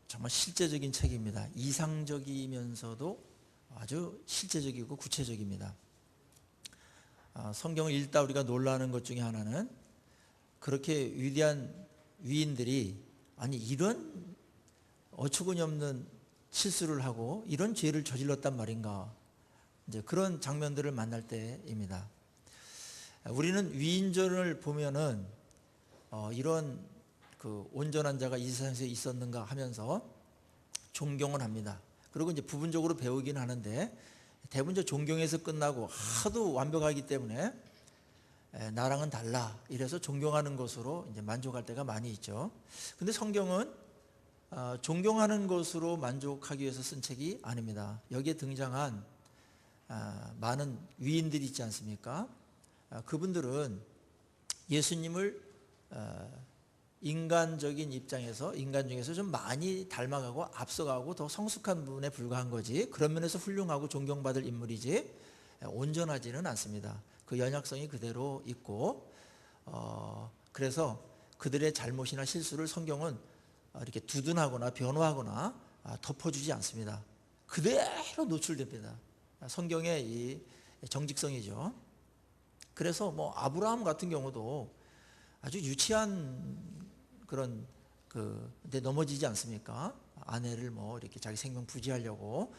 정말 실제적인 책입니다. 이상적이면서도 아주 실제적이고 구체적입니다. 성경을 읽다 우리가 놀라는 것 중에 하나는 그렇게 위대한 위인들이 아니 이런 어처구니 없는 실수를 하고 이런 죄를 저질렀단 말인가, 이제 그런 장면들을 만날 때입니다. 우리는 위인전을 보면은 이런 그 온전한 자가 이 세상에 있었는가 하면서 존경을 합니다. 그리고 이제 부분적으로 배우긴 하는데 대부분 존경에서 끝나고 하도 완벽하기 때문에 나랑은 달라 이래서 존경하는 것으로 이제 만족할 때가 많이 있죠. 근데 성경은 존경하는 것으로 만족하기 위해서 쓴 책이 아닙니다. 여기에 등장한 많은 위인들이 있지 않습니까? 그분들은 예수님을 인간적인 입장에서 인간 중에서 좀 많이 닮아가고 앞서가고 더 성숙한 부분에 불과한 거지, 그런 면에서 훌륭하고 존경받을 인물이지 온전하지는 않습니다. 그 연약성이 그대로 있고 그래서 그들의 잘못이나 실수를 성경은 이렇게 두둔하거나 변호하거나 덮어주지 않습니다. 그대로 노출됩니다. 성경의 이 정직성이죠. 그래서 뭐 아브라함 같은 경우도 아주 유치한 그런 데 넘어지지 않습니까? 아내를 뭐 이렇게 자기 생명 부지하려고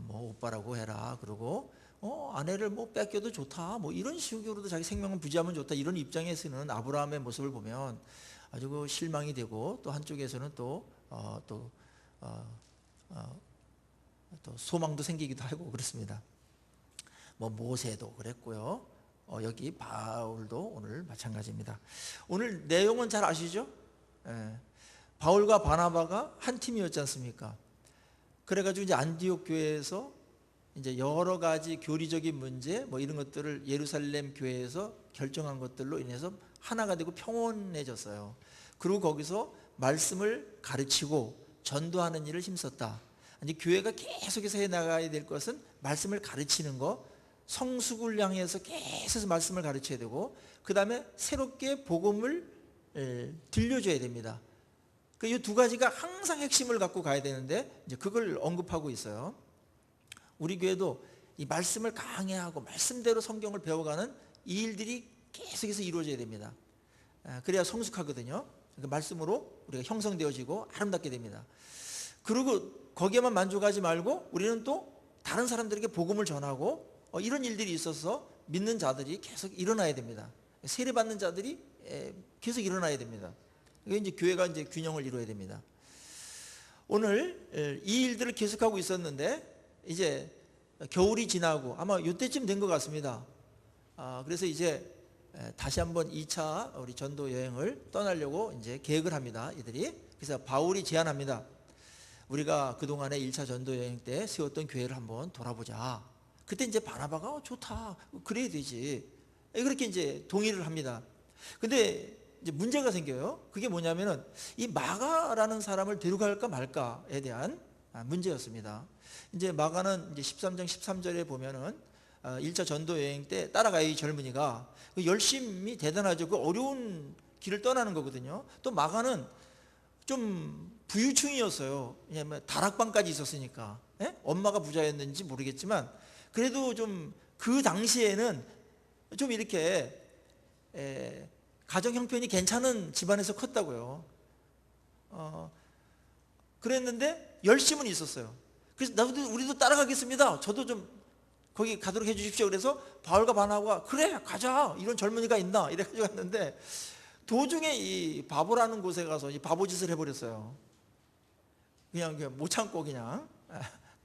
뭐 오빠라고 해라 그러고 아내를 뭐 뺏겨도 좋다 뭐 이런 식으로도 자기 생명을 부지하면 좋다, 이런 입장에서는 아브라함의 모습을 보면 아주 그 실망이 되고 또 한쪽에서는 또 소망도 생기기도 하고 그렇습니다. 뭐 모세도 그랬고요. 여기 바울도 오늘 마찬가지입니다. 오늘 내용은 잘 아시죠? 바울과 바나바가 한 팀이었지 않습니까? 그래가지고 이제 안디옥 교회에서 이제 여러 가지 교리적인 문제 뭐 이런 것들을 예루살렘 교회에서 결정한 것들로 인해서 하나가 되고 평온해졌어요. 그리고 거기서 말씀을 가르치고 전도하는 일을 힘썼다. 이제 교회가 계속해서 해나가야 될 것은 말씀을 가르치는 거, 성숙을 향해서 계속해서 말씀을 가르쳐야 되고, 그 다음에 새롭게 복음을 들려줘야 됩니다. 이 두 가지가 항상 핵심을 갖고 가야 되는데 이제 그걸 언급하고 있어요. 우리 교회도 이 말씀을 강해하고 말씀대로 성경을 배워가는 이 일들이 계속해서 이루어져야 됩니다. 그래야 성숙하거든요. 그 말씀으로 우리가 형성되어지고 아름답게 됩니다. 그리고 거기에만 만족하지 말고 우리는 또 다른 사람들에게 복음을 전하고 이런 일들이 있어서 믿는 자들이 계속 일어나야 됩니다. 세례받는 자들이 계속 일어나야 됩니다. 이게 이제 교회가 이제 균형을 이루어야 됩니다. 오늘 이 일들을 계속하고 있었는데 이제 겨울이 지나고 아마 이때쯤 된 것 같습니다. 그래서 이제 다시 한번 2차 우리 전도 여행을 떠나려고 이제 계획을 합니다. 이들이. 그래서 바울이 제안합니다. 우리가 그동안에 1차 전도 여행 때 세웠던 교회를 한번 돌아보자. 그때 이제 바나바가 좋다, 그래야 되지, 그렇게 이제 동의를 합니다. 근데 이제 문제가 생겨요. 그게 뭐냐면은 이 마가라는 사람을 데려갈까 말까에 대한 문제였습니다. 이제 마가는 이제 13장 13절에 보면은 1차 전도 여행 때 따라가야 이 젊은이가 열심히 대단하죠. 그 어려운 길을 떠나는 거거든요. 또 마가는 좀 부유층이었어요. 왜냐하면 다락방까지 있었으니까. 엄마가 부자였는지 모르겠지만 그래도 좀 그 당시에는 좀 이렇게 가정 형편이 괜찮은 집안에서 컸다고요. 그랬는데 열심은 있었어요. 그래서 우리도 따라가겠습니다. 저도 좀 거기 가도록 해주십시오. 그래서 바울과 바나바가 그래 가자, 이런 젊은이가 있나 이래가지고 갔는데 도중에 이 바보라는 곳에 가서 이 바보짓을 해버렸어요. 그냥 못 참고 그냥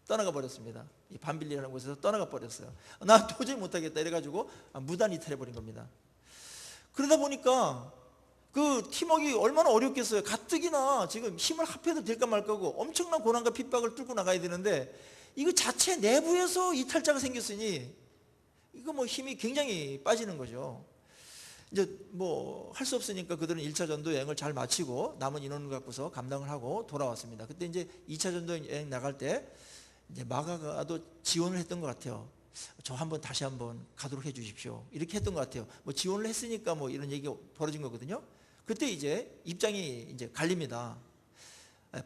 떠나가 버렸습니다. 이 밤빌리라는 곳에서 떠나가 버렸어요. 나 도저히 못하겠다 이래가지고 무단 이탈해버린 겁니다. 그러다 보니까 그 팀워크가 얼마나 어렵겠어요. 가뜩이나 지금 힘을 합해도 될까 말까고 엄청난 고난과 핍박을 뚫고 나가야 되는데 이거 자체 내부에서 이탈자가 생겼으니 이거 뭐 힘이 굉장히 빠지는 거죠. 이제 뭐 할 수 없으니까 그들은 1차 전도 여행을 잘 마치고 남은 인원을 갖고서 감당을 하고 돌아왔습니다. 그때 이제 2차 전도 여행 나갈 때 이제 마가가도 지원을 했던 것 같아요. 저 한번 다시 한번 가도록 해 주십시오. 이렇게 했던 것 같아요. 뭐 지원을 했으니까 뭐 이런 얘기가 벌어진 거거든요. 그때 이제 입장이 이제 갈립니다.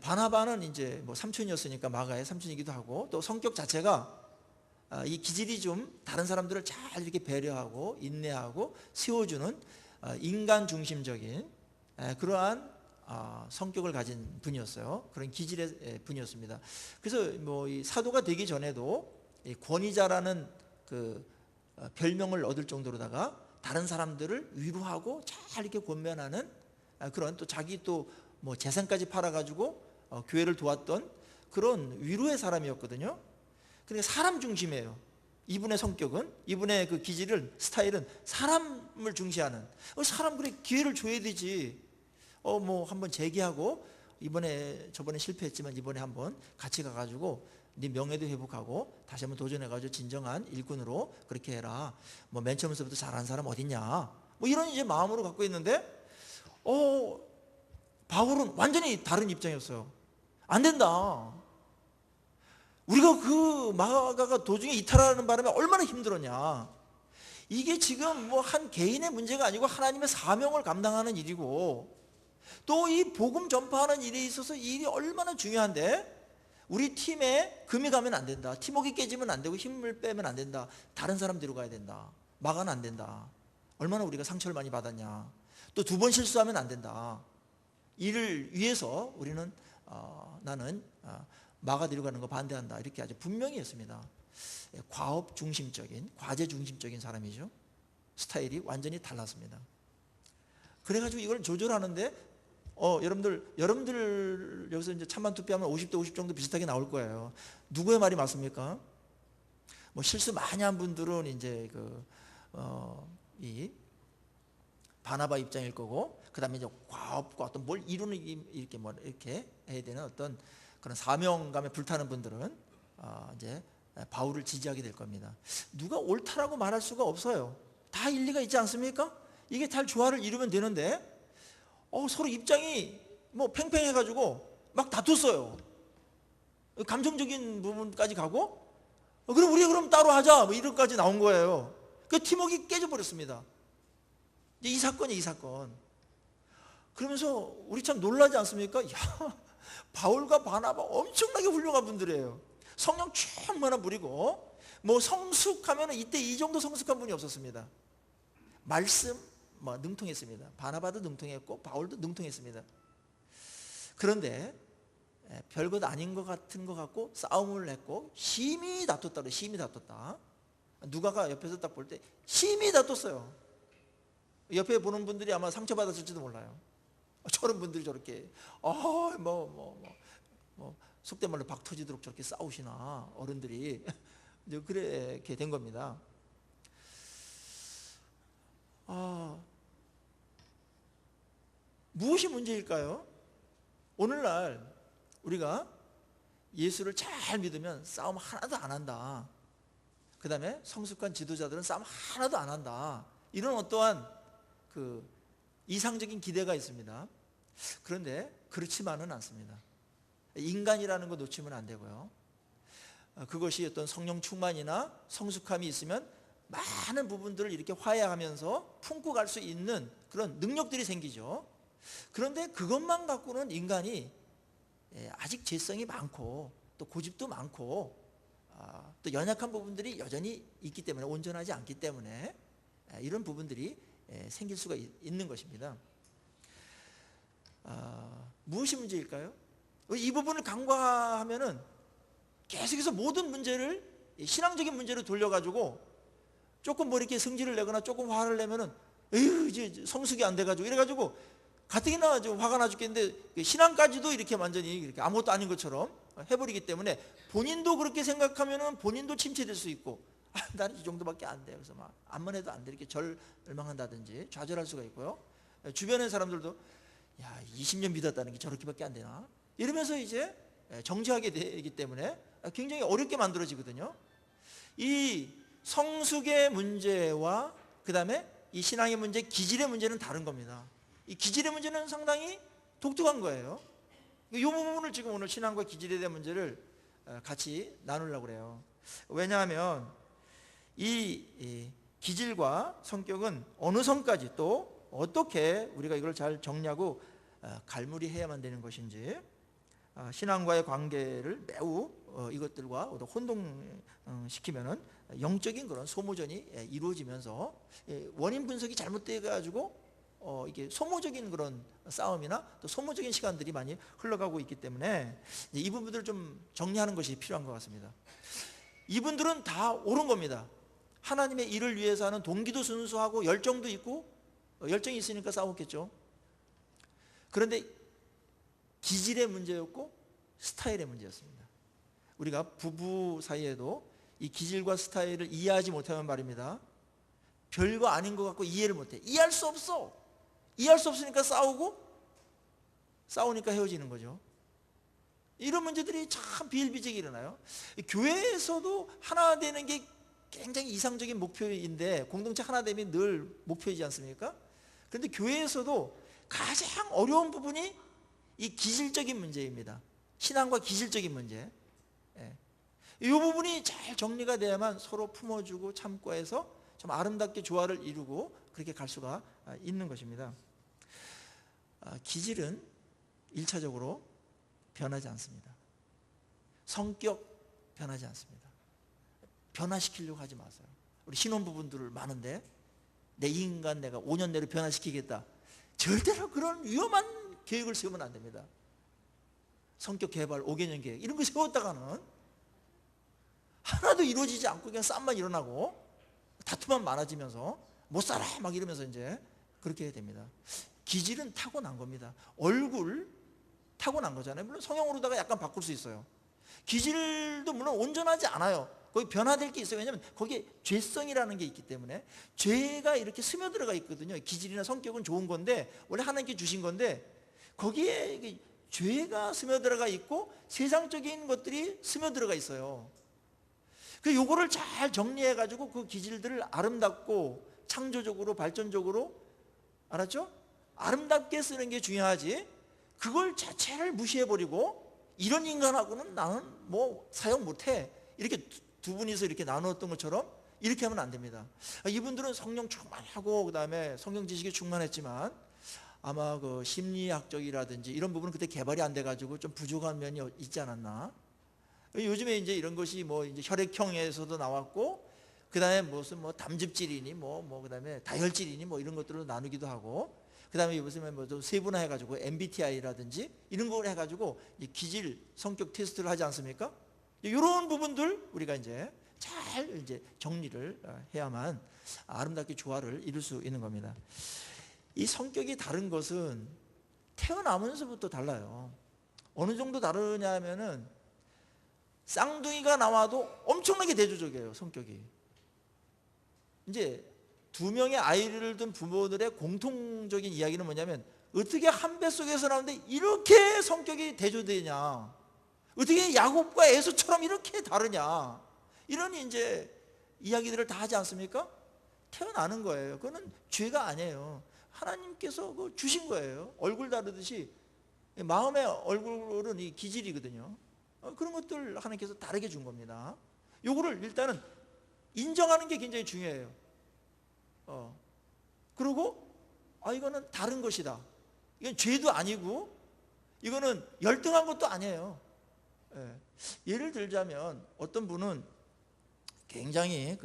바나바는 이제 뭐 삼촌이었으니까 마가의 삼촌이기도 하고, 또 성격 자체가 이 기질이 좀 다른 사람들을 잘 이렇게 배려하고 인내하고 세워주는 인간 중심적인 그러한 성격을 가진 분이었어요. 그런 기질의 분이었습니다. 그래서 뭐 이 사도가 되기 전에도 이 권위자라는 그 별명을 얻을 정도로다가 다른 사람들을 위로하고 잘 이렇게 권면하는 그런, 또 자기 또 뭐 재산까지 팔아가지고 교회를 도왔던 그런 위로의 사람이었거든요. 그러니까 사람 중심이에요. 이분의 성격은, 이분의 그 기질은, 스타일은 사람을 중시하는, 사람 그래 기회를 줘야 되지. 뭐 한번 재기하고, 저번에 실패했지만 이번에 한번 같이 가가지고 네 명예도 회복하고 다시 한번 도전해가지고 진정한 일꾼으로 그렇게 해라. 뭐 맨 처음부터 잘하는 사람 어딨냐. 뭐 이런 이제 마음으로 갖고 있는데, 바울은 완전히 다른 입장이었어요. 안 된다. 우리가 그 마가가 도중에 이탈하는 바람에 얼마나 힘들었냐. 이게 지금 뭐 한 개인의 문제가 아니고 하나님의 사명을 감당하는 일이고, 또 이 복음 전파하는 일에 있어서 이 일이 얼마나 중요한데, 우리 팀에 금이 가면 안 된다. 팀워크 깨지면 안 되고 힘을 빼면 안 된다. 다른 사람 데려가야 된다. 마가는 안 된다. 얼마나 우리가 상처를 많이 받았냐. 또 2번 실수하면 안 된다. 이를 위해서 우리는 나는 마가 데려가는 거 반대한다. 이렇게 아주 분명히 했습니다. 과업 중심적인, 과제 중심적인 사람이죠. 스타일이 달랐습니다. 그래가지고 이걸 조절하는데, 여러분들 여기서 이제 찬반 투표하면 50대 50 정도 비슷하게 나올 거예요. 누구의 말이 맞습니까? 뭐 실수 많이 한 분들은 이제 이 바나바 입장일 거고, 그 다음에 이제 과업과 어떤 뭘 이루는, 이렇게 해야 되는 어떤 그런 사명감에 불타는 분들은 이제 바울을 지지하게 될 겁니다. 누가 옳다라고 말할 수가 없어요. 다 일리가 있지 않습니까? 이게 잘 조화를 이루면 되는데, 서로 입장이 뭐 팽팽해가지고 막 다퉜어요. 감정적인 부분까지 가고, 그럼 우리 그럼 따로 하자, 뭐 이런까지 나온 거예요. 그 팀워크가 깨져버렸습니다. 이 사건이 이 사건. 그러면서 우리 참 놀라지 않습니까? 야, 바울과 바나바 엄청나게 훌륭한 분들이에요. 성령 충만한 분이고, 뭐 성숙하면 이때 이 정도 성숙한 분이 없었습니다. 말씀 능통했습니다. 바나바도 능통했고 바울도 능통했습니다. 그런데 별것 아닌 것 같은 것 같고 싸움을 했고 심히 다퉜다. 심히 다퉜다. 누가가 옆에서 딱 볼 때 심히 다퉜어요. 옆에 보는 분들이 아마 상처받았을지도 몰라요. 저런 분들이 저렇게 속된 말로 박 터지도록 저렇게 싸우시나, 어른들이. 그렇게 된 겁니다. 무엇이 문제일까요? 오늘날 우리가 예수를 잘 믿으면 싸움 하나도 안 한다. 그 다음에 성숙한 지도자들은 싸움 하나도 안 한다. 이런 어떠한 그 이상적인 기대가 있습니다. 그런데 그렇지만은 않습니다. 인간이라는 거 놓치면 안 되고요. 그것이 어떤 성령 충만이나 성숙함이 있으면 많은 부분들을 이렇게 화해하면서 품고 갈 수 있는 그런 능력들이 생기죠. 그런데 그것만 갖고는 인간이 아직 죄성이 많고 또 고집도 많고 또 연약한 부분들이 여전히 있기 때문에, 온전하지 않기 때문에 이런 부분들이 생길 수가 있는 것입니다. 무엇이 문제일까요? 이 부분을 간과하면은 계속해서 모든 문제를 신앙적인 문제로 돌려가지고 조금 뭐 이렇게 성질을 내거나 조금 화를 내면은 이제 성숙이 안 돼가지고 이래가지고 가뜩이나 좀 화가 나 죽겠는데 신앙까지도 이렇게 완전히 이렇게 아무것도 아닌 것처럼 해버리기 때문에 본인도 그렇게 생각하면은 본인도 침체될 수 있고, 나는 이 정도밖에 안 돼. 그래서 막 암만 해도 안 돼. 이렇게 절망한다든지 좌절할 수가 있고요. 주변의 사람들도 야, 20년 믿었다는 게 저렇게밖에 안 되나? 이러면서 이제 정죄하게 되기 때문에 굉장히 어렵게 만들어지거든요. 이 성숙의 문제와 그 다음에 이 신앙의 문제, 기질의 문제는 다른 겁니다. 이 기질의 문제는 상당히 독특한 거예요. 이 부분을 지금 오늘 신앙과 기질에 대한 문제를 같이 나누려고 그래요. 왜냐하면 이 기질과 성격은 어느 선까지 또 어떻게 우리가 이걸 잘 정리하고 갈무리해야만 되는 것인지, 신앙과의 관계를 매우 이것들과 혼동시키면은 영적인 그런 소모전이 이루어지면서 원인 분석이 잘못돼 가지고 이게 소모적인 그런 싸움이나 또 소모적인 시간들이 많이 흘러가고 있기 때문에 이 부분들을 좀 정리하는 것이 필요한 것 같습니다. 이분들은 다 옳은 겁니다. 하나님의 일을 위해서 하는 동기도 순수하고 열정도 있고, 열정이 있으니까 싸웠겠죠. 그런데 기질의 문제였고 스타일의 문제였습니다. 우리가 부부 사이에도 이 기질과 스타일을 이해하지 못하면 말입니다, 별거 아닌 것 같고 이해를 못해. 이해할 수 없어. 이해할 수 없으니까 싸우니까 헤어지는 거죠. 이런 문제들이 참 비일비재하게 일어나요. 교회에서도 하나 되는 게 굉장히 이상적인 목표인데, 공동체 하나됨이 늘 목표이지 않습니까? 그런데 교회에서도 가장 어려운 부분이 이 기질적인 문제입니다. 신앙과 기질적인 문제. 이 부분이 잘 정리가 돼야만 서로 품어주고 참고 해서 참 아름답게 조화를 이루고 그렇게 갈 수가 있는 것입니다. 기질은 1차적으로 변하지 않습니다. 성격 변하지 않습니다. 변화시키려고 하지 마세요. 우리 신혼부부들 많은데 내 인간 내가 5년 내로 변화시키겠다. 절대로 그런 위험한 계획을 세우면 안 됩니다. 성격 개발 5개년 계획 이런 거 세웠다가는 하나도 이루어지지 않고 그냥 싸움만 일어나고 다툼만 많아지면서 못 살아 막 이러면서 이제 그렇게 해야 됩니다. 기질은 타고난 겁니다. 얼굴 타고난 거잖아요. 물론 성형으로다가 약간 바꿀 수 있어요. 기질도 물론 온전하지 않아요. 거기 변화될 게 있어요. 왜냐하면 거기에 죄성이라는 게 있기 때문에 죄가 이렇게 스며들어가 있거든요. 기질이나 성격은 좋은 건데 원래 하나님께 주신 건데 거기에 죄가 스며들어가 있고 세상적인 것들이 스며들어가 있어요. 그래서 요거를 잘 정리해가지고 그 기질들을 아름답고 창조적으로 발전적으로, 알았죠? 아름답게 쓰는 게 중요하지, 그걸 자체를 무시해버리고 이런 인간하고는 나는 뭐 사용 못해 이렇게 두 분이서 이렇게 나누었던 것처럼 이렇게 하면 안 됩니다. 이분들은 성령 충만하고 그 다음에 성경 지식이 충만했지만 아마 그 심리학적이라든지 이런 부분은 그때 개발이 안 돼가지고 좀 부족한 면이 있지 않았나. 요즘에 이제 이런 것이 뭐 이제 혈액형에서도 나왔고, 그 다음에 무슨 뭐 담즙질이니 그 다음에 다혈질이니 뭐 이런 것들로 나누기도 하고, 그 다음에 무슨 뭐 좀 세분화해가지고 MBTI라든지 이런 걸 해가지고 기질 성격 테스트를 하지 않습니까? 이런 부분들 우리가 이제 잘 이제 정리를 해야만 아름답게 조화를 이룰 수 있는 겁니다. 이 성격이 다른 것은 태어나면서부터 달라요. 어느 정도 다르냐면은 쌍둥이가 나와도 엄청나게 대조적이에요, 성격이. 이제 두 명의 아이를 둔 부모들의 공통적인 이야기는 뭐냐면 어떻게 한 뱃속에서 나오는데 이렇게 성격이 대조되냐, 어떻게 야곱과 에서처럼 이렇게 다르냐, 이런 이제 이야기들을 다 하지 않습니까? 태어나는 거예요. 그거는 죄가 아니에요. 하나님께서 그 주신 거예요. 얼굴 다르듯이 마음의 얼굴은 이 기질이거든요. 그런 것들 하나님께서 다르게 준 겁니다. 요거를 일단은 인정하는 게 굉장히 중요해요. 그리고 이거는 다른 것이다. 이건 죄도 아니고 이거는 열등한 것도 아니에요. 예를 들자면 어떤 분은 굉장히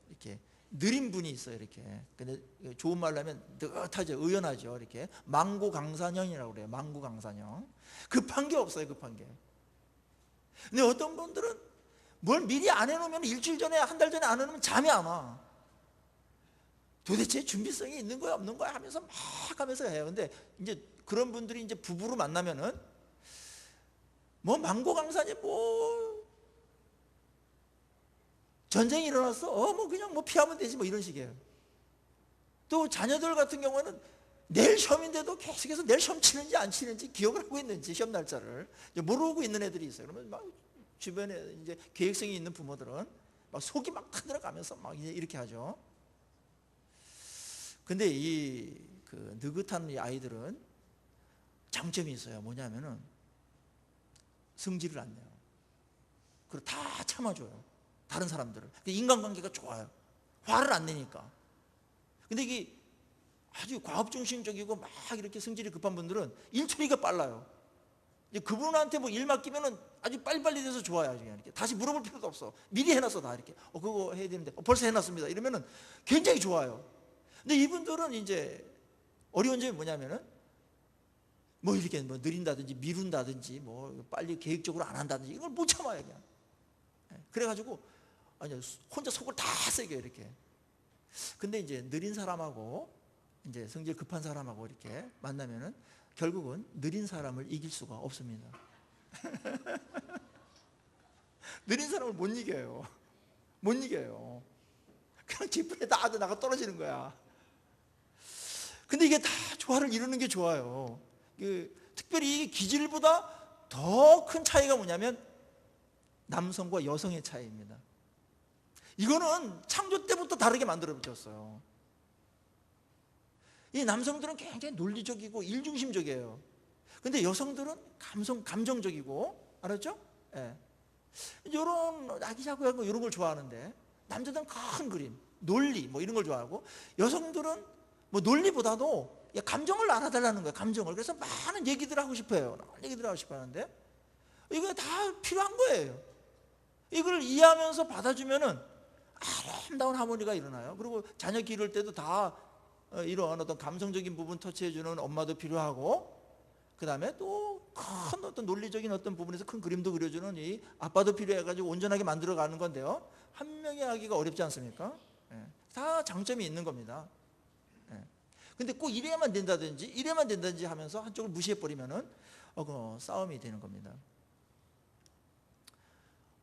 이렇게 느린 분이 있어요. 이렇게. 근데 좋은 말로 하면 느긋하죠. 의연하죠. 이렇게 망고강산형이라고 그래요. 망고강산형. 급한 게 없어요. 급한 게. 근데 어떤 분들은 뭘 미리 안 해놓으면 일주일 전에 한 달 전에 안 해놓으면 잠이 안 와. 도대체 준비성이 있는 거야 없는 거야 하면서 막 하면서 해요. 근데 이제 그런 분들이 이제 부부로 만나면은 뭐 망고강산이 뭐 전쟁이 일어났어 뭐 그냥 뭐 피하면 되지 뭐 이런 식이에요. 또 자녀들 같은 경우는 내일 시험인데도 계속해서 내일 시험 치는지 안 치는지 기억을 하고 있는지 시험 날짜를 모르고 있는 애들이 있어요. 그러면 막 주변에 이제 계획성이 있는 부모들은 막 속이 막 타들어가면서 막 이렇게 하죠. 근데 그 느긋한 이 아이들은 장점이 있어요. 뭐냐면은 성질을 안 내요. 그리고 다 참아줘요. 다른 사람들을. 인간관계가 좋아요. 화를 안 내니까. 근데 이게 아주 과업중심적이고 막 이렇게 성질이 급한 분들은 일 처리가 빨라요. 이제 그분한테 뭐 일 맡기면은 아주 빨리빨리 돼서 좋아요. 그냥 이렇게 다시 물어볼 필요도 없어. 미리 해놨어 다 이렇게. 그거 해야 되는데 벌써 해놨습니다. 이러면은 굉장히 좋아요. 근데 이분들은 이제 어려운 점이 뭐냐면은 뭐 이렇게 뭐 느린다든지 미룬다든지 뭐 빨리 계획적으로 안 한다든지 이걸 못 참아요 그냥. 그래가지고 아니 혼자 속을 다 새겨요 이렇게. 근데 이제 느린 사람하고 이제 성질 급한 사람하고 이렇게 만나면은 결국은 느린 사람을 이길 수가 없습니다. 느린 사람을 못 이겨요. 못 이겨요. 그냥 뒷불에 다 나가 떨어지는 거야. 근데 이게 다 조화를 이루는 게 좋아요. 특별히 이 기질보다 더 큰 차이가 뭐냐면 남성과 여성의 차이입니다. 이거는 창조 때부터 다르게 만들어졌어요. 이 남성들은 굉장히 논리적이고 일중심적이에요. 근데 여성들은 감정적이고, 알았죠? 예. 이런 아기자기한 거 이런 걸 좋아하는데 남자들은 큰 그림, 논리 뭐 이런 걸 좋아하고 여성들은 뭐 논리보다도 감정을 알아달라는 거예요. 감정을. 그래서 많은 얘기들을 하고 싶어요. 얘기들을 하고 싶어 하는데 이거 다 필요한 거예요. 이걸 이해하면서 받아주면은 아름다운 하모니가 일어나요. 그리고 자녀 기를 때도 다 이런 어떤 감성적인 부분 터치해주는 엄마도 필요하고, 그 다음에 또 큰 어떤 논리적인 어떤 부분에서 큰 그림도 그려주는 이 아빠도 필요해가지고 온전하게 만들어가는 건데요. 한 명이 하기가 어렵지 않습니까? 다 장점이 있는 겁니다. 근데 꼭 이래야만 된다든지 하면서 한쪽을 무시해버리면은 싸움이 되는 겁니다.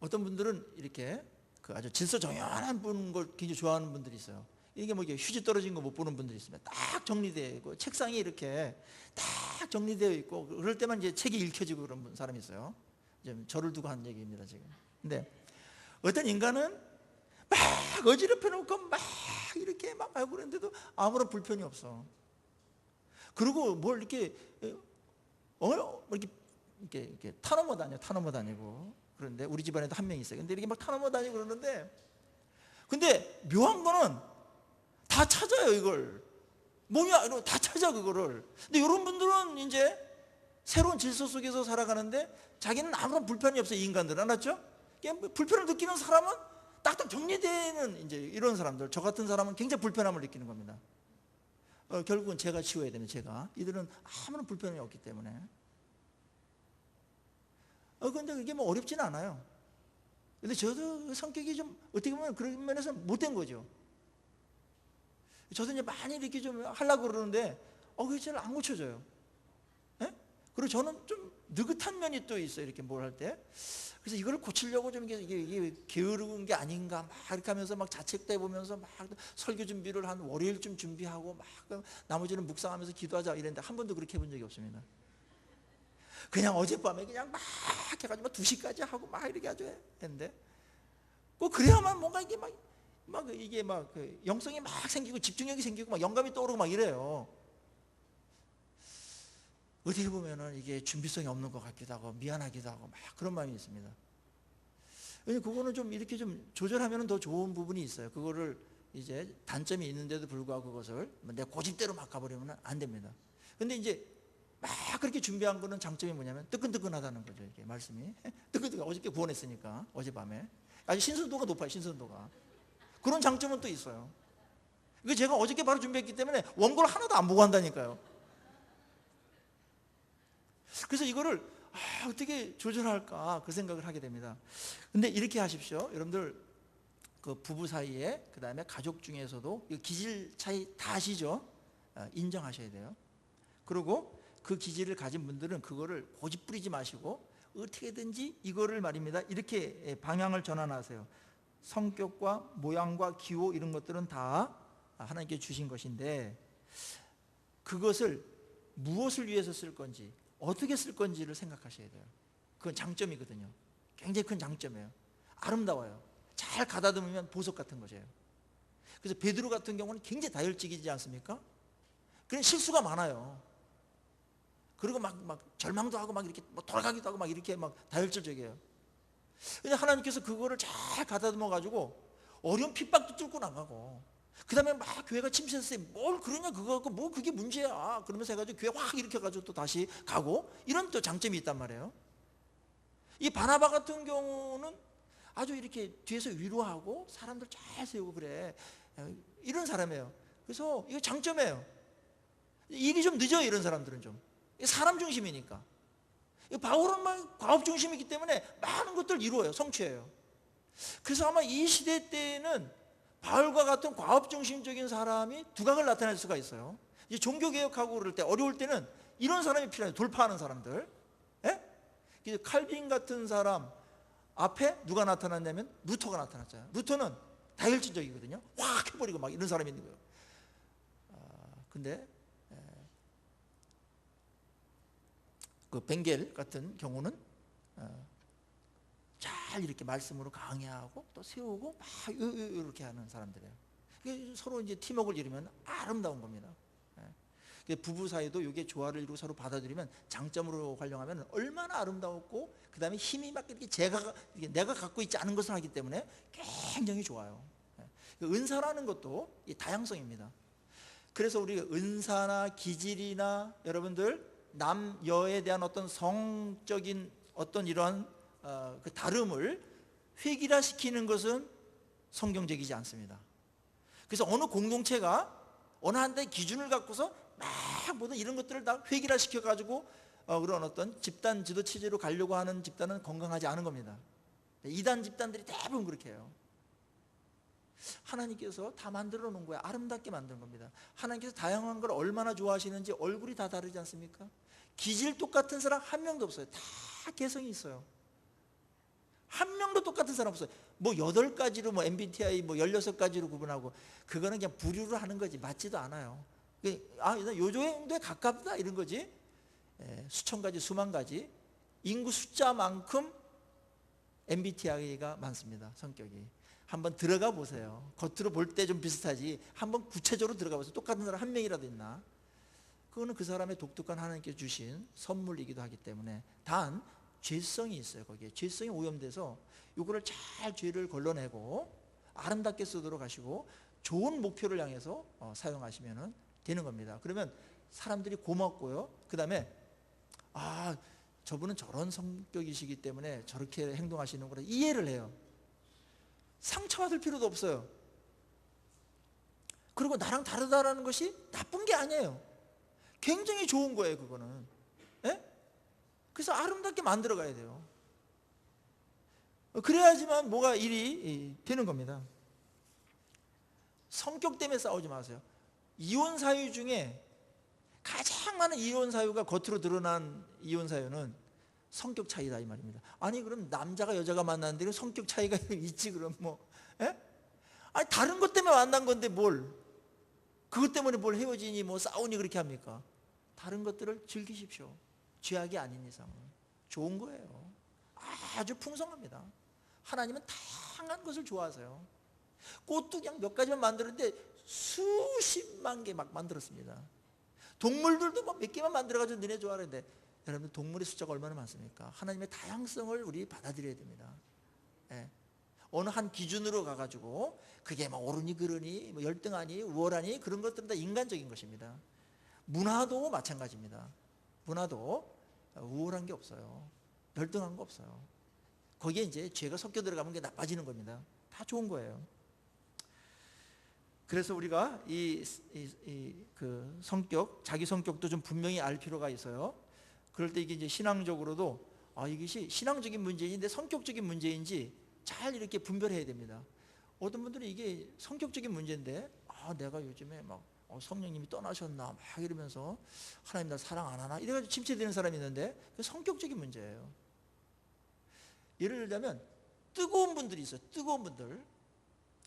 어떤 분들은 이렇게 아주 질서정연한 걸 굉장히 좋아하는 분들이 있어요. 이게 뭐 휴지 떨어진 거 못 보는 분들이 있습니다. 딱 정리되어 있고 책상이 이렇게 딱 정리되어 있고 그럴 때만 이제 책이 읽혀지고 그런 사람이 있어요. 지금 저를 두고 하는 얘기입니다 지금. 근데 어떤 인간은 막 어지럽혀 놓고 막 이렇게 막 하고 그러는데도 아무런 불편이 없어. 그리고 뭘 이렇게 이렇게 타넘어 다니고 그런데 우리 집안에도 한 명 있어요. 근데 이렇게 막 타넘어 다니고 그러는데 근데 묘한 거는 다 찾아요 이걸. 뭐냐 이러고 다 찾아 그거를. 근데 이런 분들은 이제 새로운 질서 속에서 살아가는데 자기는 아무런 불편이 없어요. 이 인간들은. 알았죠? 불편을 느끼는 사람은 딱딱 정리되는 이제 이런 사람들, 저 같은 사람은 굉장히 불편함을 느끼는 겁니다. 결국은 제가 치워야 되면 제가. 이들은 아무런 불편이 없기 때문에. 근데 그게 뭐 어렵지는 않아요. 근데 저도 성격이 좀 어떻게 보면 그런 면에서 못된 거죠. 저도 이제 많이 이렇게 좀 하려고 그러는데 그게 잘 안 고쳐져요. 예? 그리고 저는 좀 느긋한 면이 또 있어요. 이렇게 뭘 할 때. 그래서 이걸 고치려고 좀 이게 게으른 게 아닌가 막 이렇게 하면서 막 자책도 해보면서 막 설교 준비를 한 월요일쯤 준비하고 막 나머지는 묵상하면서 기도하자 이랬는데 한 번도 그렇게 해본 적이 없습니다. 그냥 어젯밤에 그냥 막 해가지고 막 2시까지 하고 막 이렇게 아주 했는데 꼭 그래야만 뭔가 이게 이게 영성이 막 생기고 집중력이 생기고 막 영감이 떠오르고 막 이래요. 어떻게 보면은 이게 준비성이 없는 것 같기도 하고 미안하기도 하고 막 그런 마음이 있습니다. 그거는 좀 이렇게 좀 조절하면 더 좋은 부분이 있어요. 그거를 이제 단점이 있는데도 불구하고 그것을 내 고집대로 막 가버리면 안 됩니다. 근데 이제 막 그렇게 준비한 거는 장점이 뭐냐면 뜨끈뜨끈하다는 거죠. 이게 말씀이 뜨끈뜨끈. 어저께 구원했으니까 어젯밤에 아주 신선도가 높아요. 신선도가. 그런 장점은 또 있어요. 이거 제가 어저께 바로 준비했기 때문에 원고를 하나도 안 보고 한다니까요. 그래서 이거를 어떻게 조절할까 그 생각을 하게 됩니다. 근데 이렇게 하십시오. 여러분들 그 부부 사이에 그 다음에 가족 중에서도 기질 차이 다 아시죠? 인정하셔야 돼요. 그리고 그 기질을 가진 분들은 그거를 고집 부리지 마시고 어떻게든지 이거를 말입니다. 이렇게 방향을 전환하세요. 성격과 모양과 기호 이런 것들은 다 하나님께 주신 것인데 그것을 무엇을 위해서 쓸 건지 어떻게 쓸 건지를 생각하셔야 돼요. 그건 장점이거든요. 굉장히 큰 장점이에요. 아름다워요. 잘 가다듬으면 보석 같은 것이에요. 그래서 베드로 같은 경우는 굉장히 다혈질이지 않습니까? 그런 실수가 많아요. 그리고 막 절망도 하고 막 이렇게 돌아가기도 하고 막 이렇게 막 다혈질적이에요. 근데 하나님께서 그거를 잘 가다듬어 가지고 어려운 핍박도 뚫고 나가고 그 다음에 막 교회가 침체했어요. 뭘 그러냐, 그거 갖고 뭐 그게 문제야. 그러면서 해가지고 교회 확 일으켜가지고 또 다시 가고, 이런 또 장점이 있단 말이에요. 이 바나바 같은 경우는 아주 이렇게 뒤에서 위로하고 사람들 잘 세우고 그래. 이런 사람이에요. 그래서 이거 장점이에요. 일이 좀 늦어요, 이런 사람들은 좀. 사람 중심이니까. 바울은 막 과업 중심이기 때문에 많은 것들을 이루어요, 성취해요. 그래서 아마 이 시대 때에는 바울과 같은 과업 중심적인 사람이 두각을 나타낼 수가 있어요. 이제 종교개혁하고 그럴 때 어려울 때는 이런 사람이 필요해요. 돌파하는 사람들. 예? 칼빈 같은 사람 앞에 누가 나타났냐면 루터가 나타났잖아요. 루터는 다혈질적이거든요. 확 해버리고 막 이런 사람이 있는 거예요. 근데 그 벵겔 같은 경우는 잘 이렇게 말씀으로 강해하고 또 세우고 막 이렇게 하는 사람들이에요. 서로 이제 팀워크를 이루면 아름다운 겁니다. 부부 사이도 이게 조화를 이루고 서로 받아들이면 장점으로 활용하면 얼마나 아름다웠고, 그 다음에 힘이 막 이렇게 내가 갖고 있지 않은 것을 하기 때문에 굉장히 좋아요. 은사라는 것도 다양성입니다. 그래서 우리 은사나 기질이나 여러분들 남여에 대한 어떤 성적인 어떤 이런 그 다름을 획일화시키는 것은 성경적이지 않습니다. 그래서 어느 공동체가 어느 한대 기준을 갖고서 막 모든 이런 것들을 다 획일화시켜 가지고 그런 어떤 집단 지도 체제로 가려고 하는 집단은 건강하지 않은 겁니다. 이단 집단들이 대부분 그렇게 해요. 하나님께서 다 만들어 놓은 거야. 아름답게 만든 겁니다. 하나님께서 다양한 걸 얼마나 좋아하시는지 얼굴이 다 다르지 않습니까? 기질 똑같은 사람 한 명도 없어요. 다 개성이 있어요. 한 명도 똑같은 사람 없어요. 뭐 8가지로 뭐 MBTI 뭐 16가지로 구분하고, 그거는 그냥 부류로 하는 거지 맞지도 않아요. 요 정도에 가깝다 이런 거지. 수천 가지 수만 가지 인구 숫자만큼 MBTI가 많습니다. 성격이. 한번 들어가 보세요. 겉으로 볼 때 좀 비슷하지 한번 구체적으로 들어가 보세요. 똑같은 사람 한 명이라도 있나? 그거는 그 사람의 독특한 하나님께서 주신 선물이기도 하기 때문에. 단 죄성이 있어요. 거기에 죄성이 오염돼서 이거를 잘 죄를 걸러내고 아름답게 쓰도록 하시고 좋은 목표를 향해서 사용하시면 되는 겁니다. 그러면 사람들이 고맙고요. 그 다음에 저분은 저런 성격이시기 때문에 저렇게 행동하시는구나 이해를 해요. 상처받을 필요도 없어요. 그리고 나랑 다르다라는 것이 나쁜 게 아니에요. 굉장히 좋은 거예요, 그거는. 예? 그래서 아름답게 만들어 가야 돼요. 그래야지만 뭐가 일이 되는 겁니다. 성격 때문에 싸우지 마세요. 이혼 사유 중에 가장 많은 이혼 사유가 겉으로 드러난 이혼 사유는 성격 차이다 이 말입니다. 아니 그럼 남자가 여자가 만났는데 성격 차이가 있지 그럼 뭐? 예? 아니 다른 것 때문에 만난 건데 뭘? 그것 때문에 뭘 헤어지니 뭐 싸우니 그렇게 합니까? 다른 것들을 즐기십시오. 죄악이 아닌 이상은 좋은 거예요. 아주 풍성합니다. 하나님은 다양한 것을 좋아하세요. 꽃도 그냥 몇 가지만 만들었는데 수십만 개 막 만들었습니다. 동물들도 뭐 몇 개만 만들어가지고 너네 좋아하는데, 여러분 동물의 숫자가 얼마나 많습니까? 하나님의 다양성을 우리 받아들여야 됩니다. 예. 어느 한 기준으로 가가지고 그게 뭐 옳으니 그르니 뭐 열등하니 우월하니 그런 것들은 다 인간적인 것입니다. 문화도 마찬가지입니다. 문화도 우월한 게 없어요. 열등한 거 없어요. 거기에 이제 죄가 섞여 들어가면 게 나빠지는 겁니다. 다 좋은 거예요. 그래서 우리가 그 성격, 자기 성격도 좀 분명히 알 필요가 있어요. 그럴 때 이게 이제 신앙적으로도 이것이 신앙적인 문제인데 성격적인 문제인지 잘 이렇게 분별해야 됩니다. 어떤 분들은 이게 성격적인 문제인데 내가 요즘에 막 성령님이 떠나셨나 막 이러면서 하나님 날 사랑 안 하나 이래가지고 침체되는 사람이 있는데 그 성격적인 문제예요. 예를 들자면 뜨거운 분들이 있어요. 뜨거운 분들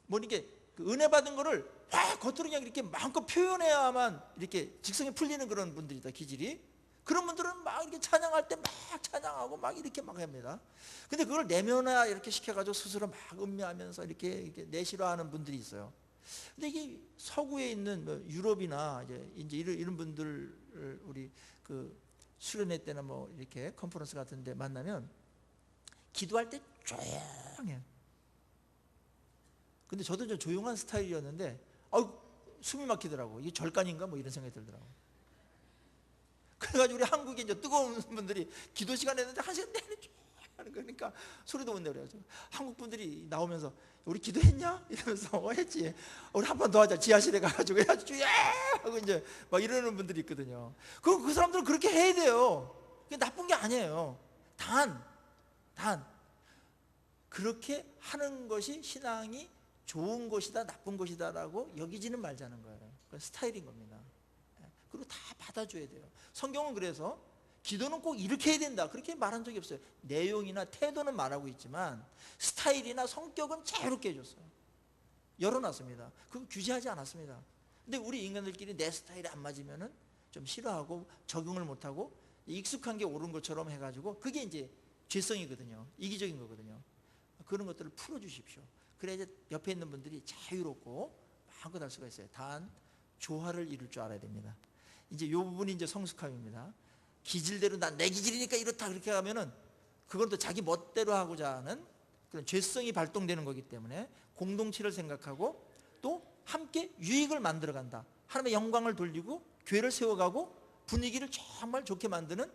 뭐 이렇게 그 은혜 받은 거를 확 겉으로 그냥 이렇게 마음껏 표현해야만 이렇게 직성이 풀리는 그런 분들이다. 기질이. 그런 분들은 막 이렇게 찬양할 때 막 찬양하고 막 이렇게 막 합니다. 근데 그걸 내면화 이렇게 시켜가지고 스스로 막 음미하면서 이렇게 내실화하는 분들이 있어요. 근데 이게 서구에 있는 뭐 유럽이나 이제 이런 분들 우리 그 수련회 때나 뭐 이렇게 컨퍼런스 같은데 만나면 기도할 때 조용해요. 근데 저도 좀 조용한 스타일이었는데 숨이 막히더라고. 이게 절간인가 뭐 이런 생각이 들더라고. 그래가지고 우리 한국에 이제 뜨거운 분들이 기도 시간 했는데 한 시간 내내 쭉 하는 거니까 소리도 못 내요. 한국 분들이 나오면서 우리 기도했냐? 이러면서 했지. 우리 한 번 더 하자. 지하실에 가가지고 해가지고 하고 이제 막 이러는 분들이 있거든요. 그 사람들은 그렇게 해야 돼요. 그게 나쁜 게 아니에요. 단 그렇게 하는 것이 신앙이 좋은 것이다 나쁜 것이다라고 여기지는 말자는 거예요. 그건 스타일인 겁니다. 그리고 다 받아줘야 돼요. 성경은 그래서 기도는 꼭 이렇게 해야 된다 그렇게 말한 적이 없어요. 내용이나 태도는 말하고 있지만 스타일이나 성격은 자유롭게 해줬어요. 열어놨습니다. 그거 규제하지 않았습니다. 근데 우리 인간들끼리 내 스타일이 안 맞으면은 좀 싫어하고 적응을 못하고 익숙한 게 옳은 것처럼 해가지고 그게 이제 죄성이거든요. 이기적인 거거든요. 그런 것들을 풀어주십시오. 그래야 이제 옆에 있는 분들이 자유롭고 마음껏 할 수가 있어요. 단 조화를 이룰 줄 알아야 됩니다. 이제 이 부분이 이제 성숙함입니다. 기질대로 난 내 기질이니까 이렇다 그렇게 하면은 그건 또 자기 멋대로 하고자 하는 그런 죄성이 발동되는 거기 때문에 공동체를 생각하고 또 함께 유익을 만들어 간다. 하나님의 영광을 돌리고 교회를 세워가고 분위기를 정말 좋게 만드는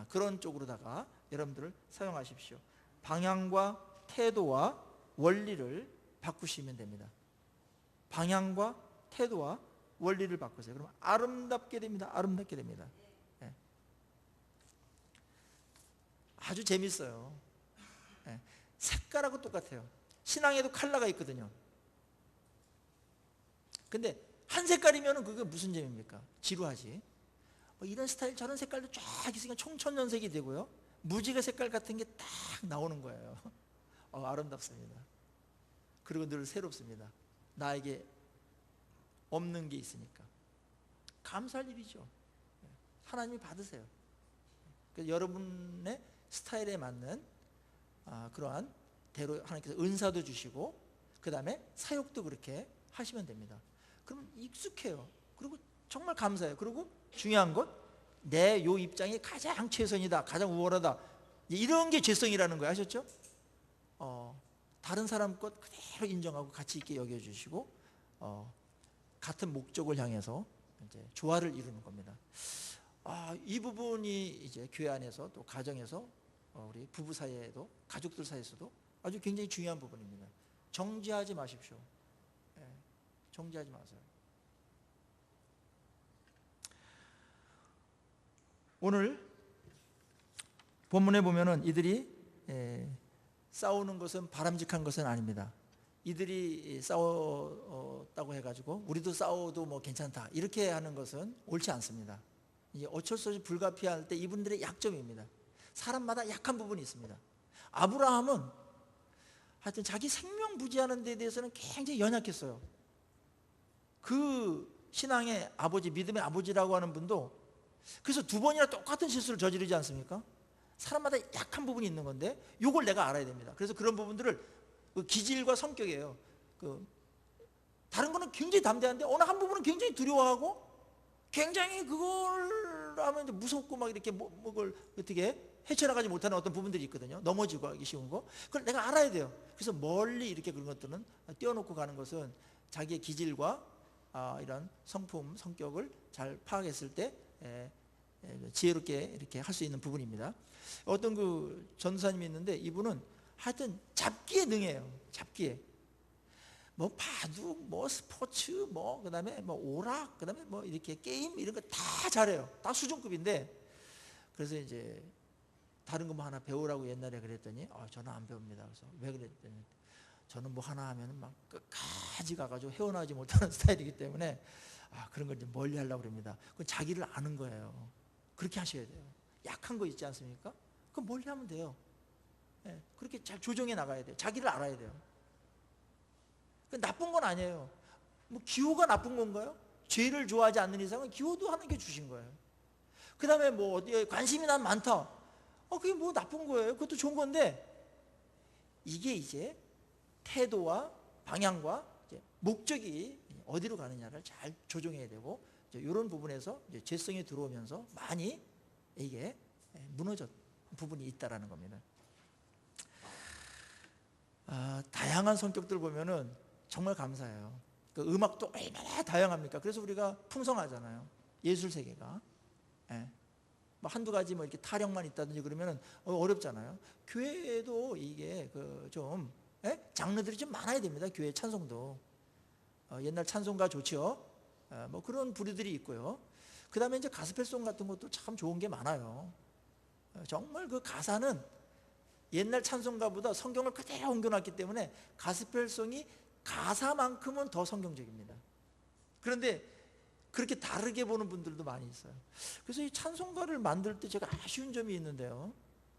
그런 쪽으로다가 여러분들을 사용하십시오. 방향과 태도와 원리를 바꾸시면 됩니다. 방향과 태도와 원리를 바꾸세요. 그러면 아름답게 됩니다. 아름답게 됩니다. 네. 아주 재밌어요. 네. 색깔하고 똑같아요. 신앙에도 컬러가 있거든요. 근데 한 색깔이면 그게 무슨 재미입니까? 지루하지. 이런 스타일 저런 색깔도 쫙 있으니까 총천연색이 되고요. 무지개 색깔 같은 게 딱 나오는 거예요. 아름답습니다. 그리고 늘 새롭습니다. 나에게 없는 게 있으니까 감사할 일이죠. 하나님이 받으세요. 그래서 여러분의 스타일에 맞는 그러한 대로 하나님께서 은사도 주시고 그 다음에 사역도 그렇게 하시면 됩니다. 그럼 익숙해요. 그리고 정말 감사해요. 그리고 중요한 것, 내 요 입장이 가장 최선이다, 가장 우월하다, 이런 게 죄성이라는 거예요. 아셨죠? 다른 사람 것 그대로 인정하고 가치 있게 여겨주시고 같은 목적을 향해서 이제 조화를 이루는 겁니다. 이 부분이 이제 교회 안에서 또 가정에서 우리 부부 사이에도 가족들 사이에서도 아주 굉장히 중요한 부분입니다. 정지하지 마십시오. 정지하지 마세요. 오늘 본문에 보면은 이들이 싸우는 것은 바람직한 것은 아닙니다. 이들이 싸웠다고 해가지고 우리도 싸워도 뭐 괜찮다 이렇게 하는 것은 옳지 않습니다. 이제 어쩔 수 없이 불가피할 때 이분들의 약점입니다. 사람마다 약한 부분이 있습니다. 아브라함은 하여튼 자기 생명 부지하는 데 대해서는 굉장히 연약했어요. 그 신앙의 아버지, 믿음의 아버지라고 하는 분도 그래서 두 번이나 똑같은 실수를 저지르지 않습니까? 사람마다 약한 부분이 있는 건데 이걸 내가 알아야 됩니다. 그래서 그런 부분들을 기질과 성격이에요. 다른 거는 굉장히 담대한데 어느 한 부분은 굉장히 두려워하고 굉장히 그걸 하면 이제 무섭고 막 이렇게 그걸 어떻게 헤쳐나가지 못하는 어떤 부분들이 있거든요. 넘어지고 하기 쉬운 거. 그걸 내가 알아야 돼요. 그래서 멀리 이렇게 그런 것들은 띄워놓고 가는 것은 자기의 기질과 이런 성품, 성격을 잘 파악했을 때 지혜롭게 이렇게 할 수 있는 부분입니다. 어떤 그 전도사님이 있는데 이분은 하여튼 잡기에 능해요. 잡기에. 뭐 바둑, 뭐 스포츠, 뭐 그다음에 뭐 오락, 그다음에 뭐 이렇게 게임 이런 거 다 잘해요. 다 수준급인데 그래서 이제 다른 거 뭐 하나 배우라고 옛날에 그랬더니 저는 안 배웁니다. 그래서 왜 그랬더니 저는 뭐 하나 하면은 막 끝까지 가가지고 헤어나오지 못하는 스타일이기 때문에 그런 걸 좀 멀리 하려고 그럽니다. 그건 자기를 아는 거예요. 그렇게 하셔야 돼요. 약한 거 있지 않습니까? 그럼 멀리 하면 돼요. 그렇게 잘 조정해 나가야 돼요. 자기를 알아야 돼요. 나쁜 건 아니에요. 뭐 기호가 나쁜 건가요? 죄를 좋아하지 않는 이상은 기호도 하나님께 주신 거예요. 그 다음에 뭐 어디에 관심이 난 많다. 그게 뭐 나쁜 거예요. 그것도 좋은 건데 이게 이제 태도와 방향과 이제 목적이 어디로 가느냐를 잘 조정해야 되고 이런 부분에서 이제 죄성이 들어오면서 많이 이게 무너졌 부분이 있다라는 겁니다. 다양한 성격들 보면은 정말 감사해요. 그 음악도 얼마나 다양합니까? 그래서 우리가 풍성하잖아요. 예술 세계가. 예. 뭐 한두 가지 뭐 이렇게 타령만 있다든지 그러면은 어렵잖아요. 교회에도 이게 좀 장르들이 좀 많아야 됩니다. 교회 찬송도 옛날 찬송가 좋죠. 뭐 그런 부류들이 있고요. 그 다음에 이제 가스펠송 같은 것도 참 좋은 게 많아요. 정말 그 가사는 옛날 찬송가보다 성경을 그대로 옮겨놨기 때문에 가스펠송이 가사만큼은 더 성경적입니다. 그런데 그렇게 다르게 보는 분들도 많이 있어요. 그래서 이 찬송가를 만들 때 제가 아쉬운 점이 있는데요.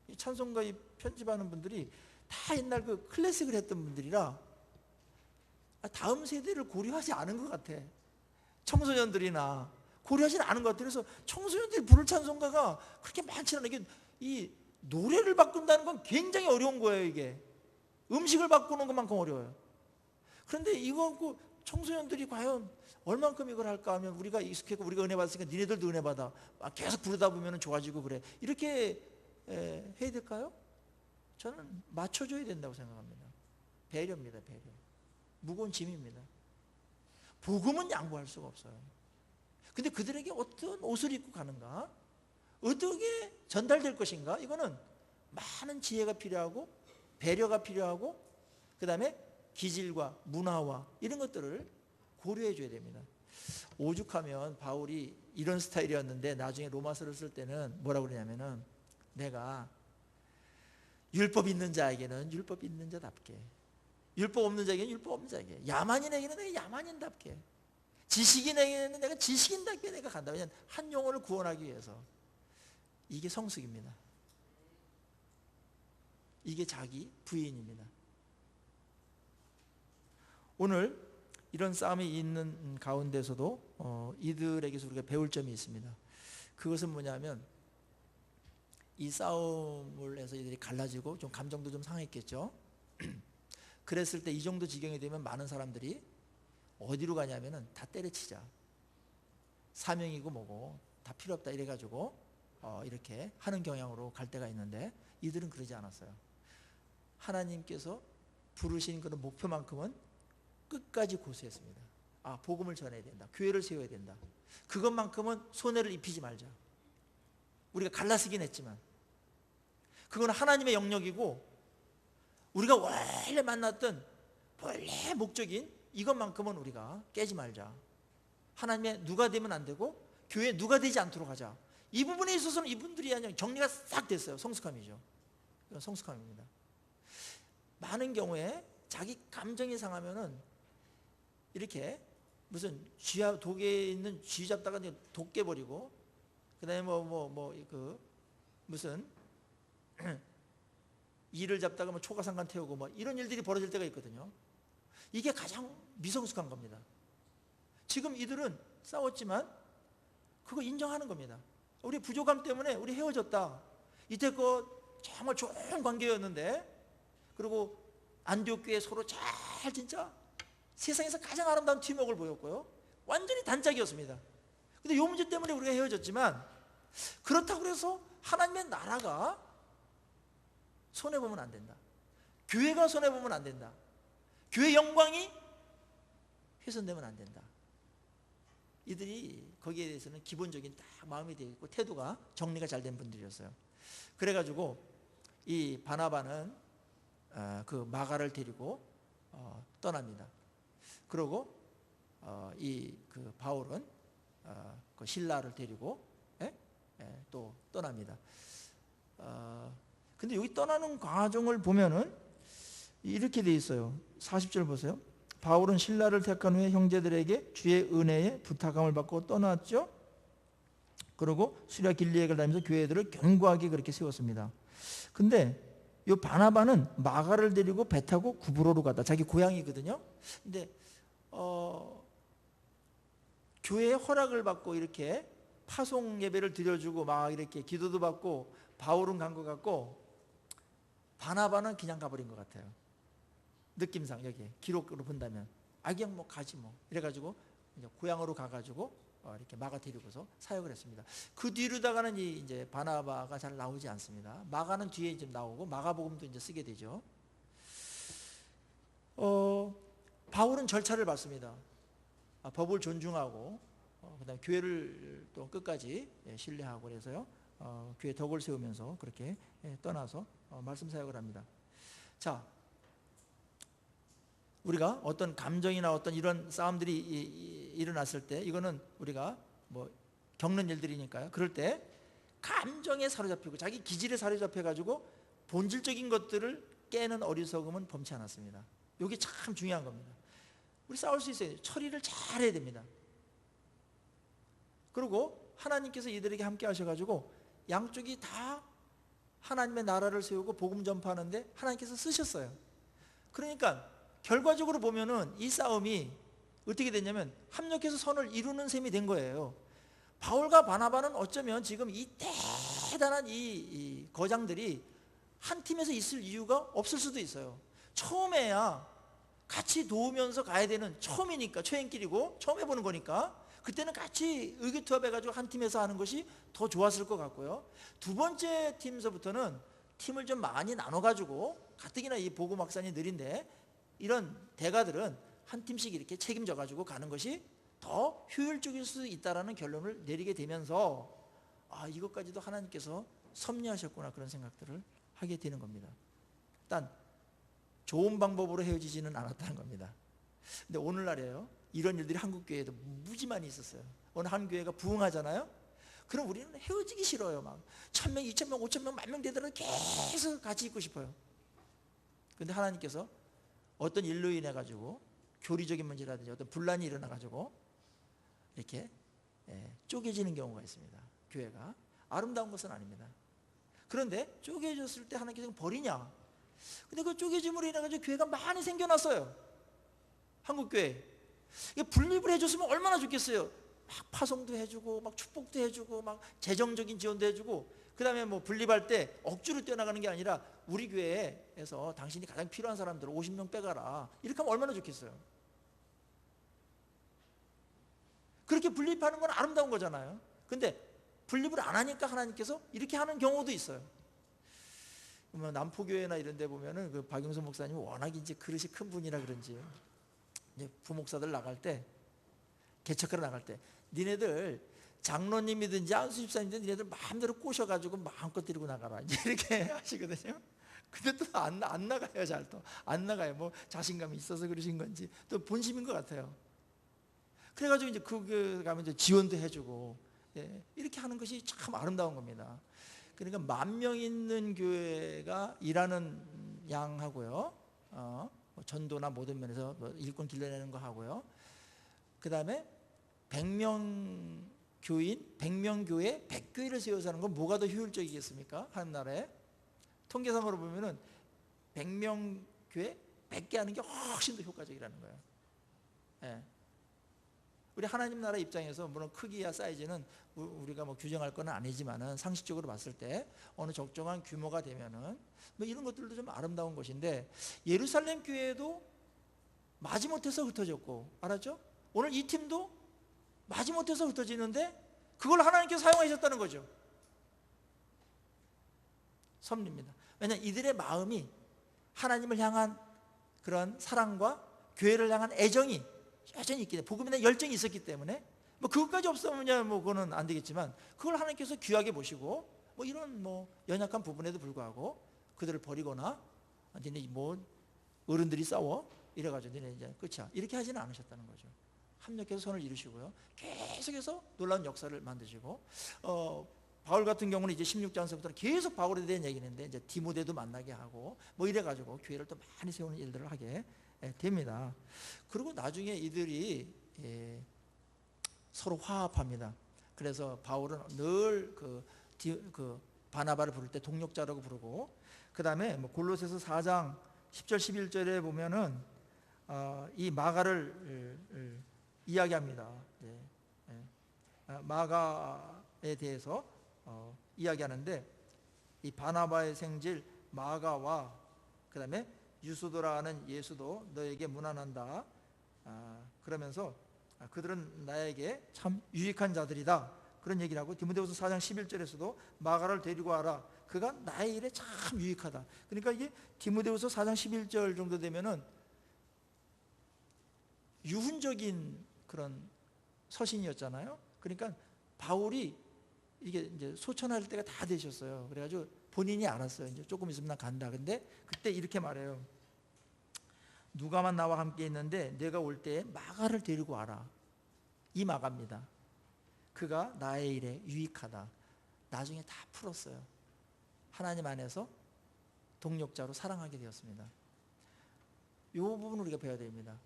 이 찬송가 편집하는 분들이 다 옛날 그 클래식을 했던 분들이라 다음 세대를 고려하지 않은 것 같아. 청소년들이나 고려하지 않은 것 같아. 그래서 청소년들이 부를 찬송가가 그렇게 많지 않아요. 이게 이 노래를 바꾼다는 건 굉장히 어려운 거예요. 이게 음식을 바꾸는 것만큼 어려워요. 그런데 이거 청소년들이 과연 얼만큼 이걸 할까 하면 우리가 익숙했고 우리가 은혜 받았으니까 니네들도 은혜 받아. 계속 부르다 보면 좋아지고 그래. 이렇게 해야 될까요? 저는 맞춰줘야 된다고 생각합니다. 배려입니다. 배려. 무거운 짐입니다. 복음은 양보할 수가 없어요. 근데 그들에게 어떤 옷을 입고 가는가? 어떻게 전달될 것인가? 이거는 많은 지혜가 필요하고 배려가 필요하고 그 다음에 기질과 문화와 이런 것들을 고려해 줘야 됩니다. 오죽하면 바울이 이런 스타일이었는데 나중에 로마서를 쓸 때는 뭐라고 그러냐면은 내가 율법 있는 자에게는 율법 있는 자답게, 율법 없는 자에게는 율법 없는 자에게, 야만인에게는 내가 야만인답게, 지식인에게는 내가 지식인답게 내가 간다. 왜냐하면 한 영혼을 구원하기 위해서. 이게 성숙입니다. 이게 자기 부인입니다. 오늘 이런 싸움이 있는 가운데서도 이들에게서 우리가 배울 점이 있습니다. 그것은 뭐냐면 이 싸움을 해서 이들이 갈라지고 좀 감정도 좀 상했겠죠. 그랬을 때 이 정도 지경이 되면 많은 사람들이 어디로 가냐면은 다 때려치자. 사명이고 뭐고 다 필요 없다 이래가지고 이렇게 하는 경향으로 갈 때가 있는데 이들은 그러지 않았어요. 하나님께서 부르신 그런 목표만큼은 끝까지 고수했습니다. 복음을 전해야 된다. 교회를 세워야 된다. 그것만큼은 손해를 입히지 말자. 우리가 갈라서긴 했지만 그건 하나님의 영역이고 우리가 원래 만났던 원래 목적인 이것만큼은 우리가 깨지 말자. 하나님의 누가 되면 안 되고 교회 누가 되지 않도록 하자. 이 부분에 있어서는 이분들이 아니라 정리가 싹 됐어요. 성숙함이죠. 이건 성숙함입니다. 많은 경우에 자기 감정이 상하면은 이렇게 무슨 독에 있는 쥐 잡다가 독 깨버리고 그다음에 무슨 이를 잡다가 초가상간 태우고 이런 일들이 벌어질 때가 있거든요. 이게 가장 미성숙한 겁니다. 지금 이들은 싸웠지만 그거 인정하는 겁니다. 우리 부족함 때문에 우리 헤어졌다. 이때껏 정말 좋은 관계였는데 그리고 안디옥 교회 서로 잘 진짜 세상에서 가장 아름다운 팀워크를 보였고요. 완전히 단짝이었습니다. 근데 이 문제 때문에 우리가 헤어졌지만 그렇다고 해서 하나님의 나라가 손해보면 안 된다. 교회가 손해보면 안 된다. 교회 영광이 훼손되면 안 된다. 이들이 거기에 대해서는 기본적인 딱 마음이 되어 있고 태도가 정리가 잘 된 분들이었어요. 그래가지고 이 바나바는 그 마가를 데리고 떠납니다. 그리고 그 바울은 그 실라를 데리고 또 떠납니다. 근데 여기 떠나는 과정을 보면은 이렇게 돼 있어요. 40절 보세요. 바울은 실라를 택한 후에 형제들에게 주의 은혜에 부탁함을 받고 떠났죠. 그리고 수리아 길리에를 다니면서 교회들을 견고하게 그렇게 세웠습니다. 근데 이 바나바는 마가를 데리고 배 타고 구브로로 갔다. 자기 고향이거든요. 근데 교회의 허락을 받고 이렇게 파송 예배를 드려주고 막 이렇게 기도도 받고 바울은 간 것 같고 바나바는 그냥 가버린 것 같아요. 느낌상 여기 기록으로 본다면 그냥 가지 이래가지고 이제 고향으로 가가지고 이렇게 마가 데리고서 사역을 했습니다. 그 뒤로다가는 이제 바나바가 잘 나오지 않습니다. 마가는 뒤에 이제 나오고 마가복음도 이제 쓰게 되죠. 바울은 절차를 밟습니다. 법을 존중하고 그다음에 교회를 또 끝까지 신뢰하고 그래서요 교회 덕을 세우면서 그렇게 떠나서 말씀 사역을 합니다. 자, 우리가 어떤 감정이나 어떤 이런 싸움들이 일어났을 때 이거는 우리가 뭐 겪는 일들이니까요. 그럴 때 감정에 사로잡히고 자기 기질에 사로잡혀 가지고 본질적인 것들을 깨는 어리석음은 범치 않았습니다. 이게 참 중요한 겁니다. 우리 싸울 수 있어요. 처리를 잘 해야 됩니다. 그리고 하나님께서 이들에게 함께 하셔가지고 양쪽이 다 하나님의 나라를 세우고 복음 전파하는데 하나님께서 쓰셨어요. 그러니까 결과적으로 보면은 이 싸움이 어떻게 됐냐면 합력해서 선을 이루는 셈이 된 거예요. 바울과 바나바는 어쩌면 지금 이 대단한 이 거장들이 한 팀에서 있을 이유가 없을 수도 있어요. 처음에야 같이 도우면서 가야 되는, 처음이니까 초행길이고 처음 해보는 거니까 그때는 같이 의기투합해가지고 한 팀에서 하는 것이 더 좋았을 것 같고요. 두 번째 팀서부터는 팀을 좀 많이 나눠가지고 가뜩이나 이 보고 막산이 느린데 이런 대가들은 한 팀씩 이렇게 책임져가지고 가는 것이 더 효율적일 수 있다라는 결론을 내리게 되면서 이것까지도 하나님께서 섭리하셨구나 그런 생각들을 하게 되는 겁니다. 일단 좋은 방법으로 헤어지지는 않았다는 겁니다. 근데 오늘날에요 이런 일들이 한국 교회에도 무지 많이 있었어요. 어느 한 교회가 부흥하잖아요. 그럼 우리는 헤어지기 싫어요. 막 1000명, 2000명, 5000명, 10,000명 되더라도 계속 같이 있고 싶어요. 근데 하나님께서 어떤 일로 인해 가지고 교리적인 문제라든지 어떤 분란이 일어나 가지고 이렇게 쪼개지는 경우가 있습니다. 교회가 아름다운 것은 아닙니다. 그런데 쪼개졌을 때 하나님께서 버리냐? 근데 그 쪼개짐으로 인해 가지고 교회가 많이 생겨났어요. 한국 교회. 이게 분립을 해줬으면 얼마나 좋겠어요. 막 파송도 해주고, 막 축복도 해주고, 막 재정적인 지원도 해주고, 그 다음에 뭐 분립할 때 억지로 뛰어나가는 게 아니라 우리 교회에서 당신이 가장 필요한 사람들 50명 빼가라. 이렇게 하면 얼마나 좋겠어요. 그렇게 분립하는 건 아름다운 거잖아요. 근데 분립을 안 하니까 하나님께서 이렇게 하는 경우도 있어요. 남포교회나 이런 데 보면은 그 박용수 목사님이 워낙 이제 그릇이 큰 분이라 그런지 이제 부목사들 나갈 때 개척하러 나갈 때 니네들 장로님이든지 안수집사님이든 니네들 마음대로 꼬셔가지고 마음껏 데리고 나가라 이제 이렇게 하시거든요. 근데 또 안 나가요. 잘 또 안 나가요. 뭐 자신감이 있어서 그러신 건지 또 본심인 것 같아요. 그래가지고 이제 그 가면 이제 지원도 해주고 이렇게 하는 것이 참 아름다운 겁니다. 그러니까 10,000명 있는 교회가 일하는 양하고요. 전도나 모든 면에서 일꾼 길러내는 거 하고요. 그 다음에 100명 교인, 100명 교회, 100교회를 세워서 하는 건 뭐가 더 효율적이겠습니까? 한 나라에. 통계상으로 보면은 100명 교회, 100개 하는 게 훨씬 더 효과적이라는 거예요. 예. 우리 하나님 나라 입장에서 물론 크기와 사이즈는 우리가 뭐 규정할 건 아니지만은 상식적으로 봤을 때 어느 적정한 규모가 되면은 뭐 이런 것들도 좀 아름다운 것인데 예루살렘 교회도 마지못해서 흩어졌고 알았죠? 오늘 이 팀도 마지못해서 흩어지는데 그걸 하나님께서 사용하셨다는 거죠. 섭리입니다. 왜냐하면 이들의 마음이 하나님을 향한 그런 사랑과 교회를 향한 애정이 여전히 있기 때문에 복음에 대한 열정이 있었기 때문에 뭐 그것까지 없으면 뭐 그거는 안 되겠지만 그걸 하나님께서 귀하게 보시고 뭐 이런 뭐 연약한 부분에도 불구하고 그들을 버리거나 니네 뭐 어른들이 싸워 이래가지고 니네 이제 끝이야 이렇게 하지는 않으셨다는 거죠. 합력해서 선을 이루시고요. 계속해서 놀라운 역사를 만드시고 바울 같은 경우는 이제 16장서부터는 계속 바울에 대한 얘기를 했는데 이제 디모데도 만나게 하고 뭐 이래가지고 교회를 또 많이 세우는 일들을 하게 됩니다. 그리고 나중에 이들이 서로 화합합니다. 그래서 바울은 늘 그 바나바를 부를 때 동력자라고 부르고 그 다음에 뭐 골로새서 4장 10절 11절에 보면은 이 마가를 이야기합니다. 마가에 대해서 이야기하는데 이 바나바의 생질 마가와 그 다음에 유수도라는 예수도 너에게 문안한다. 그러면서 그들은 나에게 참 유익한 자들이다. 그런 얘기를 하고 디모데후서 4장 11절에서도 마가를 데리고 와라. 그가 나의 일에 참 유익하다. 그러니까 이게 디모데후서 4장 11절 정도 되면은 유훈적인 그런 서신이었잖아요. 그러니까 바울이 이게 이제 소천할 때가 다 되셨어요. 그래가지고 본인이 알았어요. 이제 조금 있으면 나 간다. 근데 그때 이렇게 말해요. 누가만 나와 함께 있는데 내가 올 때 마가를 데리고 와라. 이 마가입니다. 그가 나의 일에 유익하다. 나중에 다 풀었어요. 하나님 안에서 동력자로 사랑하게 되었습니다. 이 부분을 우리가 배워야 됩니다.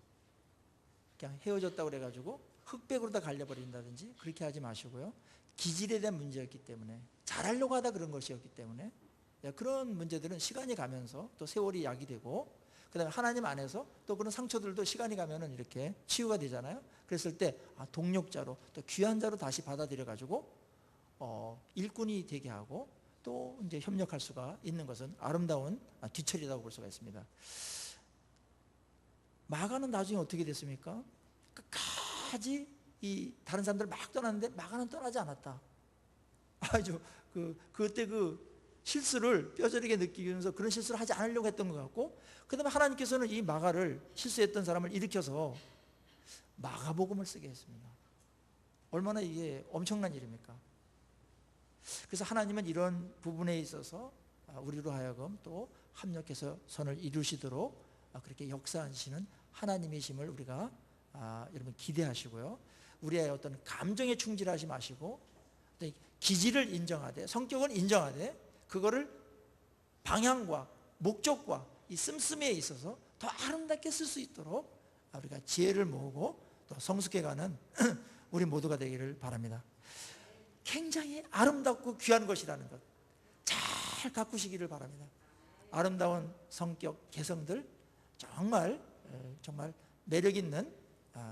그냥 헤어졌다고 그래가지고 흑백으로 다 갈려버린다든지 그렇게 하지 마시고요. 기질에 대한 문제였기 때문에, 잘하려고 하다 그런 것이었기 때문에, 그런 문제들은 시간이 가면서 또 세월이 약이 되고, 그 다음에 하나님 안에서 또 그런 상처들도 시간이 가면은 이렇게 치유가 되잖아요. 그랬을 때 동력자로, 또 귀한 자로 다시 받아들여가지고 일꾼이 되게 하고 또 이제 협력할 수가 있는 것은 아름다운 뒤처리라고 볼 수가 있습니다. 마가는 나중에 어떻게 됐습니까? 끝까지 이 다른 사람들 막 떠났는데 마가는 떠나지 않았다. 아주 그때 그 실수를 뼈저리게 느끼면서 그런 실수를 하지 않으려고 했던 것 같고, 그 다음에 하나님께서는 이 마가를, 실수했던 사람을 일으켜서 마가복음을 쓰게 했습니다. 얼마나 이게 엄청난 일입니까? 그래서 하나님은 이런 부분에 있어서 우리로 하여금 또 합력해서 선을 이루시도록 그렇게 역사하시는 하나님이심을 우리가 여러분 기대하시고요. 우리의 어떤 감정에 충실하지 마시고 기질을 인정하되, 성격을 인정하되, 그거를 방향과 목적과 이 씀씀이에 있어서 더 아름답게 쓸 수 있도록 우리가 지혜를 모으고 또 성숙해가는 우리 모두가 되기를 바랍니다. 굉장히 아름답고 귀한 것이라는 것 잘 가꾸시기를 바랍니다. 아름다운 성격, 개성들 정말 매력 있는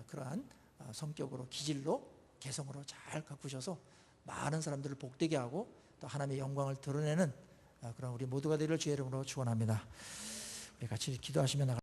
그러한 성격으로, 기질로, 개성으로 잘 가꾸셔서 많은 사람들을 복되게 하고 또 하나님의 영광을 드러내는 그런 우리 모두가 되기를 주의 이름으로 축원합니다. 우리 같이 기도하시며 나가.